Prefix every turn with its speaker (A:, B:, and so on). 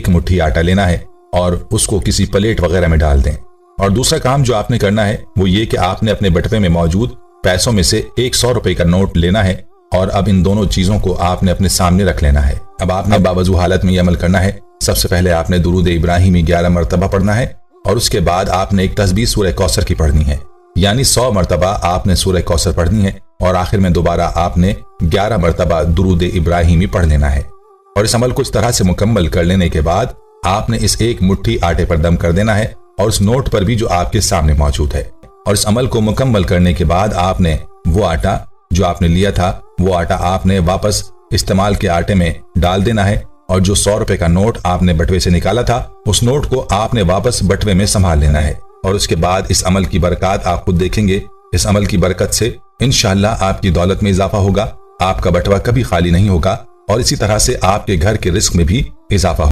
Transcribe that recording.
A: एक मुट्ठी आटा लेना है और उसको किसी प्लेट वगैरह में डाल दें। और दूसरा काम जो आपने करना है वो ये कि आपने अपने बटवे में मौजूद पैसों में से 100 रुपए का नोट लेना है और अब इन दोनों चीजों को आपने अपने सामने रख लेना है। अब आपने बावजू हालत में ये अमल करना है। सबसे पहले आपने दुरूद इब्राहिमी 11 मरतबा पढ़ना है और उसके बाद आपने एक तस्बीह सूरह कौसर की पढ़नी है, यानी 100 मरतबा आपने सूरह कौसर पढ़नी है और आखिर में दोबारा आपने 11 मरतबा दुरूद इब्राहिमी पढ़ लेना है। और इस अमल को इस तरह से मुकम्मल कर लेने के बाद आपने इस एक मुट्ठी आटे पर दम कर देना है और उस नोट पर भी जो आपके सामने मौजूद है। और इस अमल को मुकम्मल करने के बाद आपने वो आटा जो आपने लिया था वो आटा आपने वापस इस्तेमाल के आटे में डाल देना है और जो 100 रुपए का नोट आपने बटवे से निकाला था उस नोट को आपने वापस बटवे में संभाल लेना है। और उसके बाद इस अमल की बरकत आप खुद देखेंगे। इस अमल की बरकत से इंशाअल्लाह आपकी दौलत में इजाफा होगा, आपका बटवा कभी खाली नहीं होगा और इसी तरह से आपके घर के रिस्क में भी इजाफा